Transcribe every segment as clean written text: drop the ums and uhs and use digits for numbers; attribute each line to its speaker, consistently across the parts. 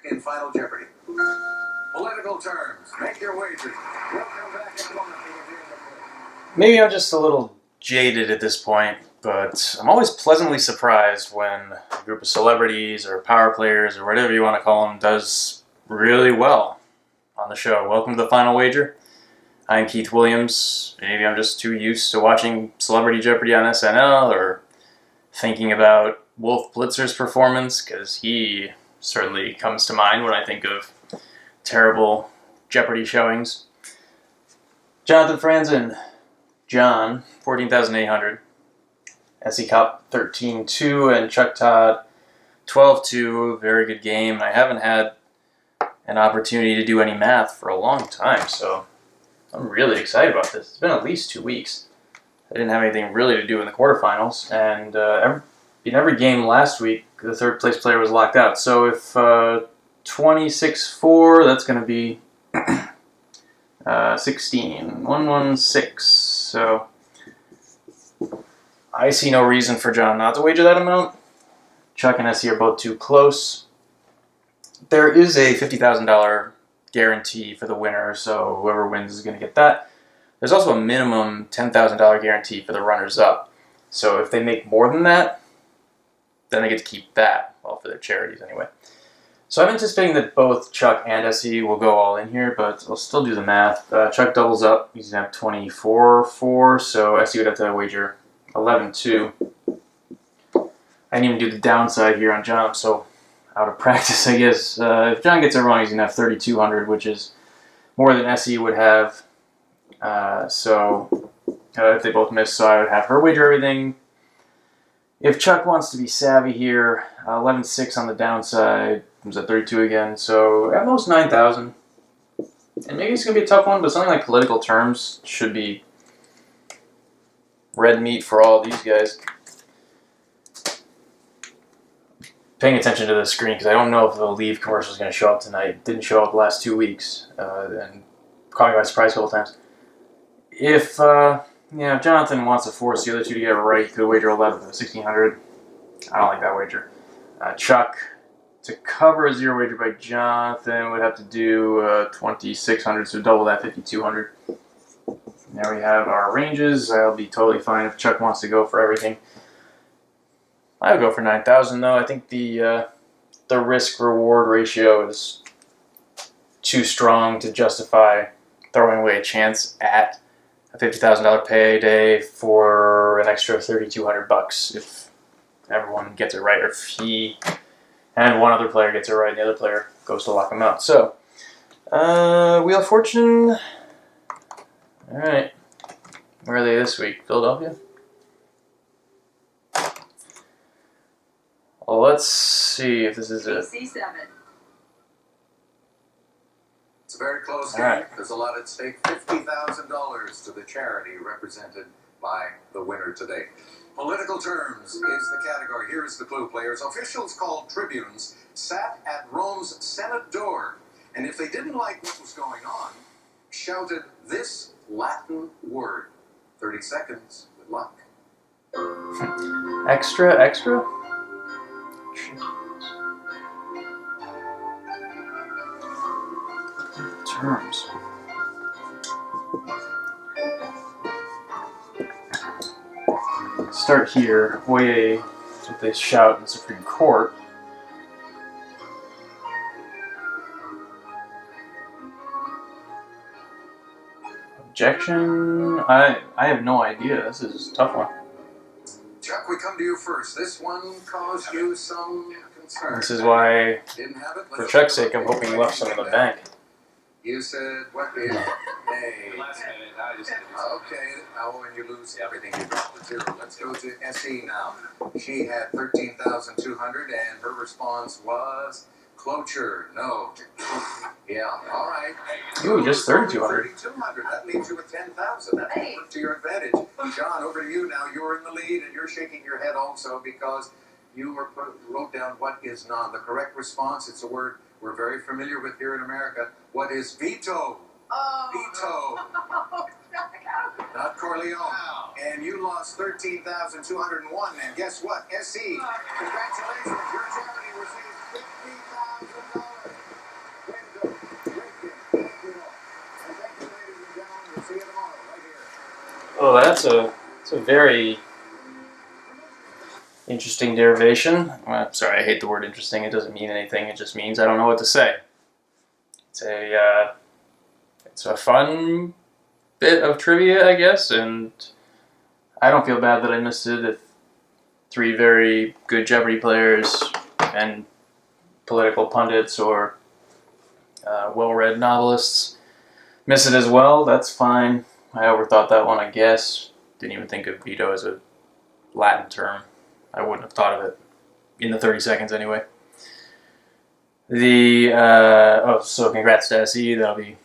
Speaker 1: In Final Jeopardy. Political terms. Make your wagers. Welcome back, everyone.
Speaker 2: Maybe I'm just a little jaded at this point, but I'm always pleasantly surprised when a group of celebrities or power players or whatever you want to call them does really well on the show. Welcome to the Final Wager. I'm Keith Williams. Maybe I'm just too used to watching Celebrity Jeopardy on SNL or thinking about Wolf Blitzer's performance, because he certainly comes to mind when I think of terrible Jeopardy showings. Jonathan Franzen, John, 14,800. S.E. Cupp, 13-2, and Chuck Todd, 12-2. Very good game. I haven't had an opportunity to do any math for a long time, so I'm really excited about this. It's been at least 2 weeks. I didn't have anything really to do in the quarterfinals, and in every game last week, the third place player was locked out. So if 26-4, that's going to be 16. 116. So I see no reason for John not to wager that amount. Chuck and Essie are both too close. There is a $50,000 guarantee for the winner, so whoever wins is going to get that. There's also a minimum $10,000 guarantee for the runners-up. So if they make more than that, then they get to keep that, well, for their charities anyway. So I'm anticipating that both Chuck and Essie will go all in here, but I'll still do the math. Chuck doubles up. He's going to have 24-4, so Essie would have to wager 11-2. I didn't even do the downside here on John, so out of practice, I guess. If John gets it wrong, he's going to have 3,200, which is more than Essie would have. If they both miss, so I would have her wager everything. If Chuck wants to be savvy here, 11-6 on the downside, comes at 32 again, so at most 9,000. And maybe it's going to be a tough one, but something like political terms should be red meat for all these guys. Paying attention to the screen, because I don't know if the Leave commercial is going to show up tonight. It didn't show up the last 2 weeks, and caught me by surprise a couple times. If Jonathan wants to force the other two to get it right, he could wager 11 for 1,600. I don't like that wager. Chuck, to cover a zero wager by Jonathan, would have to do 2,600, so double that, 5,200. Now we have our ranges. I'll be totally fine if Chuck wants to go for everything. I would go for 9,000 though. I think the risk-reward ratio is too strong to justify throwing away a chance at a $50,000 payday for an extra $3,200 if everyone gets it right, or if he and one other player gets it right and the other player goes to lock him out. So, Wheel of Fortune. All right, where are they this week? Philadelphia. Well, let's see if this is it.
Speaker 3: C7.
Speaker 1: It's a very close game.
Speaker 2: Right.
Speaker 1: There's a lot at stake. $50,000 to the charity represented by the winner today. Political terms is the category. Here is the clue, players. Officials called tribunes sat at Rome's Senate door, and if they didn't like what was going on, shouted this Latin word. 30 seconds. Good luck.
Speaker 2: Extra, extra? Terms. Start here. Way, that's what they shout in the Supreme Court. Objection? I have no idea. This is a tough one.
Speaker 1: Chuck, we come to you first. This one caused you some concern.
Speaker 2: This is why,
Speaker 1: Didn't have it.
Speaker 2: for Chuck's sake, I'm hoping he left some in the bank.
Speaker 1: You said, what is A?
Speaker 4: Last minute, I just
Speaker 1: Okay, and you lose everything. You drop the zero. Let's go to SE now. She had 13,200, and her response was cloture. No. Yeah, all right.
Speaker 2: Ooh, just 3,200.
Speaker 1: 3,200. That leaves you with 10,000. That will work to your advantage. John, over to you now. You're in the lead, and you're shaking your head also because you wrote down what is non. The correct response, it's a word we're very familiar with here in America. What is veto? Veto. Not Corleone. Wow. And you lost 13,201. And guess what? SE. Congratulations. Your charity received $50,000.
Speaker 2: So that's a very interesting derivation. Well, sorry, I hate the word interesting. It doesn't mean anything. It just means I don't know what to say. It's a fun bit of trivia, I guess, and I don't feel bad that I missed it. If 3 very good Jeopardy players and political pundits or well-read novelists miss it as well, that's fine. I overthought that one, I guess. Didn't even think of veto as a Latin term. I wouldn't have thought of it in the 30 seconds anyway. So congrats to SE. That'll be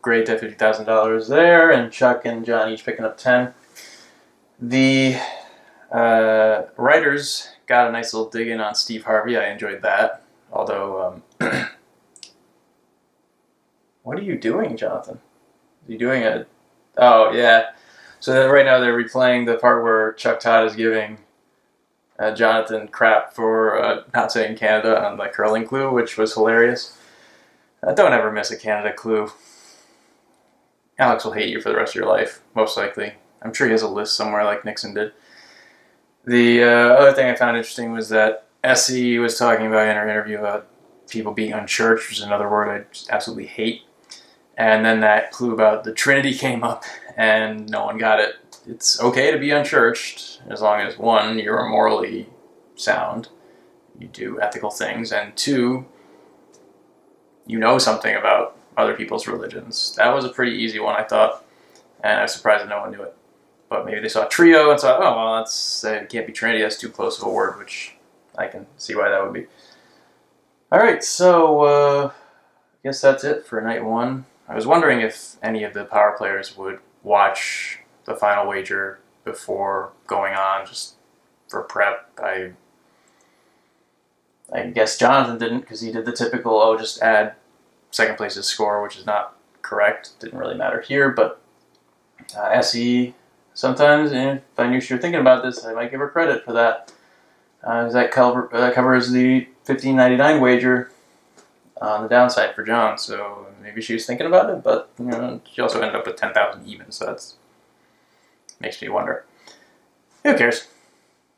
Speaker 2: great to have $50,000 there, and Chuck and John each picking up 10. The writers got a nice little dig in on Steve Harvey. I enjoyed that. Although, what are you doing, Jonathan? Are you doing a... Oh, yeah. So right now they're replaying the part where Chuck Todd is giving Jonathan crap for not saying Canada on the curling clue, which was hilarious. Don't ever miss a Canada clue. Alex will hate you for the rest of your life, most likely. I'm sure he has a list somewhere like Nixon did. The other thing I found interesting was that SE was talking about in her interview about people being unchurched, which is another word I just absolutely hate. And then that clue about the Trinity came up, and no one got it. It's okay to be unchurched, as long as 1, you're morally sound, you do ethical things, and 2, you know something about other people's religions. That was a pretty easy one, I thought, and I was surprised that no one knew it. But maybe they saw trio and thought, oh, well, it can't be Trinity, that's too close of a word, which I can see why that would be. Alright, so I guess that's it for night 1. I was wondering if any of the power players would watch the final wager before going on, just for prep. I guess Jonathan didn't, because he did the typical, just add second place's score, which is not correct. Didn't really matter here, but SE, sometimes, if I knew she was thinking about this, I might give her credit for that. That covers the $15.99 wager on the downside for John, so maybe she was thinking about it, but she also ended up with 10,000 even, so that's makes me wonder. Who cares?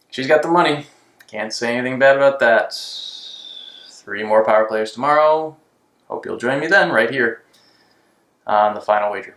Speaker 2: She's got the money. Can't say anything bad about that. 3 more power players tomorrow. Hope you'll join me then, right here on the final wager.